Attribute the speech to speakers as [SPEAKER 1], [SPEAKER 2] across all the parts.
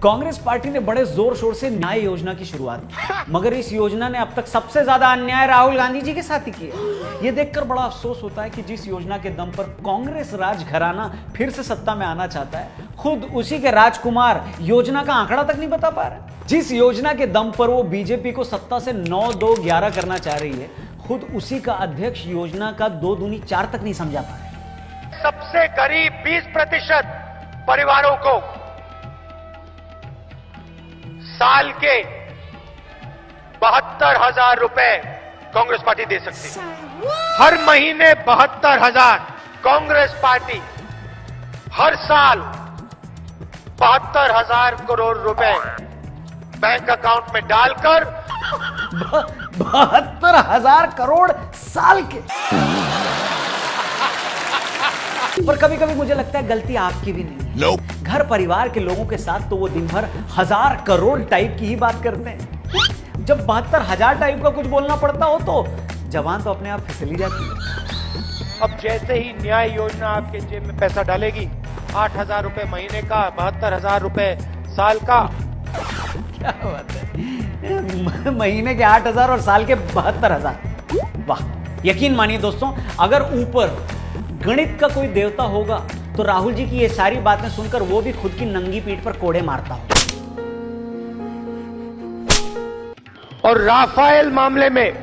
[SPEAKER 1] Congress party ने बड़े जोर शोर से न्याय योजना की शुरुआत की, मगर इस योजना ने अब तक सबसे ज्यादा अन्याय राहुल गांधी जी के साथ ही किया। यह देखकर बड़ा अफसोस होता है कि जिस योजना के दम पर कांग्रेस राज घराना फिर से सत्ता में आना चाहता है, खुद उसी के राजकुमार योजना का आंकड़ा तक नहीं बता पा रहे। जिस योजना के दम पर वो बीजेपी को सत्ता से 9-2-11 करना चाह रही है, खुद उसी का अध्यक्ष योजना का 2 दूनी 4 तक नहीं समझा पा रहे।
[SPEAKER 2] सबसे गरीब 20% परिवारों को साल के 72,000 रुपए कांग्रेस पार्टी दे सकती है। हर महीने 72,000 कांग्रेस पार्टी हर साल 72,000 करोड़ रुपए बैंक अकाउंट में डालकर
[SPEAKER 1] 72,000 करोड़ साल के। पर कभी कभी मुझे लगता है गलती आपकी भी नहीं है। घर परिवार के लोगों के साथ तो वो दिन भर 1,000 करोड़ टाइप की ही बात करते हैं। जब 72,000 टाइप का कुछ बोलना पड़ता हो तो जवान तो अपने आप फिसली जाती है।
[SPEAKER 2] अब जैसे ही न्याय योजना आपके जेब में पैसा डालेगी, 8,000 रुपए महीने का, 72,000 रुपए साल का।
[SPEAKER 1] क्या बात है, महीने के 8,000 और साल के 72,000। वाह। यकीन मानिए दोस्तों, अगर ऊपर गणित का कोई देवता होगा तो राहुल जी की ये सारी बातें सुनकर वो भी खुद की नंगी पीठ पर कोड़े मारता हो।
[SPEAKER 2] और राफेल मामले में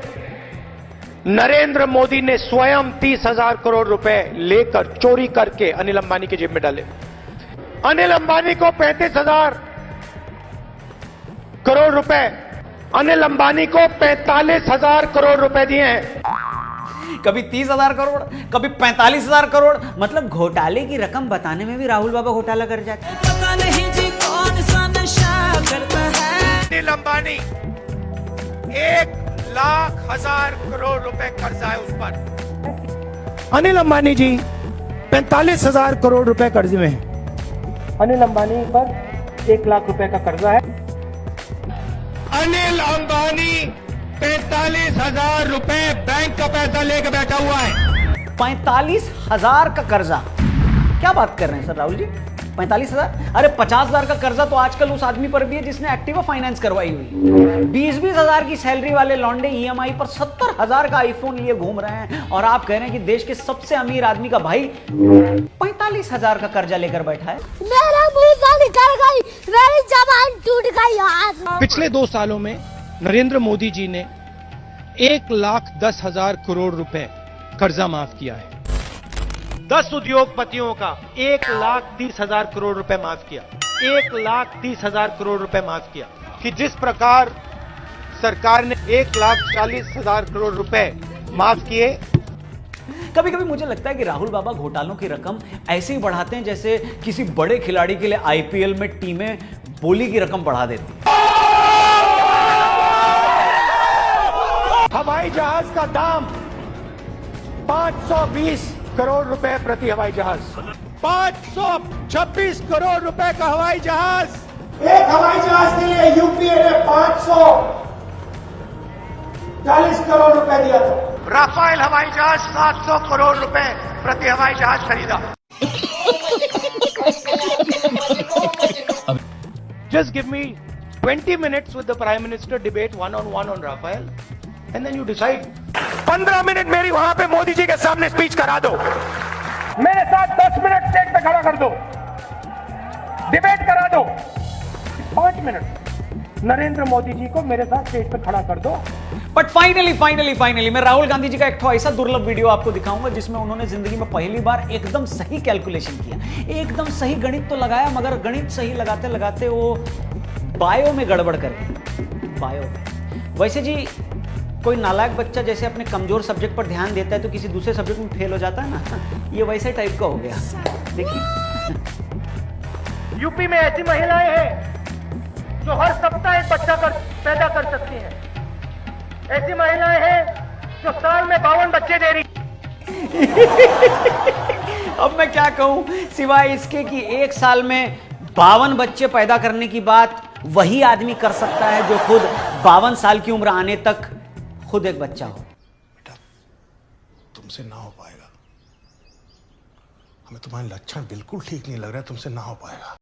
[SPEAKER 2] नरेंद्र मोदी ने स्वयं 30,000 करोड़ रुपए लेकर चोरी करके अनिल अंबानी की जेब में डाले। अनिल अंबानी को 35,000 करोड़ रुपए, अनिल अंबानी को 45,000 करोड़ रुपए दिए हैं।
[SPEAKER 1] कभी 30,000 करोड़, कभी 45,000 करोड़। मतलब घोटाले की रकम बताने में भी राहुल बाबा घोटाला कर जाते हैं।
[SPEAKER 3] पता नहीं जी कौन सा नशा करता है।
[SPEAKER 2] अनिल अंबानी 1,00,000 करोड़ रुपए कर्जा है उस पर। अनिल अंबानी जी 45,000 करोड़ रुपए कर्जे में है। अनिल अंबानी पर 1,00,000 रुपए का कर्जा है। अनिल अंबानी 45,000 रुपए बैंक का पैसा लेकर बैठा हुआ है।
[SPEAKER 1] 45,000 का कर्जा? क्या बात कर रहे हैं सर राहुल जी? 45,000? अरे 50,000 का कर्जा तो आजकल उस आदमी पर भी है जिसने एक्टिवा फाइनेंस करवाई हुई। 20-20 की सैलरी वाले लौंडे ईएमआई पर 70,000 का आईफोन लिए घूम रहे हैं, और आप कह रहे हैं कि देश के सबसे अमीर आदमी का भाई 45,000 का कर्जा लेकर बैठा है।
[SPEAKER 4] मेरा मुंह निकल गई, मेरी जबान टूट गई यार।
[SPEAKER 2] पिछले 2 सालों में नरेंद्र मोदी जी ने 1,10,000 करोड़ रुपए कर्जा माफ किया है। 10 उद्योगपतियों का 1,30,000 करोड़ रुपए माफ किया। 1,30,000 करोड़ रुपए माफ किया। कि जिस प्रकार सरकार ने 1,40,000 करोड़ रुपए माफ किए।
[SPEAKER 1] कभी कभी मुझे लगता है कि राहुल बाबा घोटालों की रकम ऐसे ही बढ़ाते हैं जैसे किसी बड़े खिलाड़ी के लिए आईपीएल में टीमें बोली की रकम बढ़ा देती।
[SPEAKER 2] हवाई जहाज का दाम 520 करोड़ रुपए प्रति हवाई जहाज। 526 करोड़ रुपए का हवाई जहाज। एक हवाई जहाज के लिए यूपीए ने 540 करोड़ रुपए दिया था। राफेल हवाई जहाज 700 करोड़ रुपए प्रति हवाई जहाज खरीदा। Just give me 20 minutes with the Prime Minister debate one-on-one on Rafale, and then you decide. 15 minute मेरी वहां पे मोदी जी के सामने स्पीच करा दो। मेरे साथ 10 मिनट स्टेज पे खड़ा कर दो, डिबेट करा दो। 5 मिनट नरेंद्र मोदी जी को मेरे साथ स्टेज पे खड़ा कर दो।
[SPEAKER 1] बट फाइनली मैं राहुल गांधी जी का एक ऐसा दुर्लभ वीडियो आपको दिखाऊंगा जिसमें उन्होंने जिंदगी में पहली बार एकदम सही कैलकुलेशन किया, एकदम सही गणित तो लगाया, मगर गणित सही लगाते लगाते वो बायो में गड़बड़ कर गए। बायो में वैसे जी कोई नालायक बच्चा जैसे अपने कमजोर सब्जेक्ट पर ध्यान देता है तो किसी दूसरे सब्जेक्ट में फेल हो जाता है ना, ये वैसे टाइप का हो गया। देखिए,
[SPEAKER 2] यूपी में ऐसी महिलाएं हैं जो हर सप्ताह एक बच्चा पैदा कर सकती हैं। ऐसी महिलाएं हैं जो साल में 52 बच्चे दे रही।
[SPEAKER 1] अब मैं क्या कहूं सिवाय इसके कि एक साल में 52 बच्चे पैदा करने की बात वही आदमी कर सकता है जो खुद 52 साल की उम्र आने तक खुद एक बच्चा हो।
[SPEAKER 5] बेटा, तुमसे ना हो पाएगा। हमें तुम्हारे लक्षण बिल्कुल ठीक नहीं लग रहे, तुमसे ना हो पाएगा।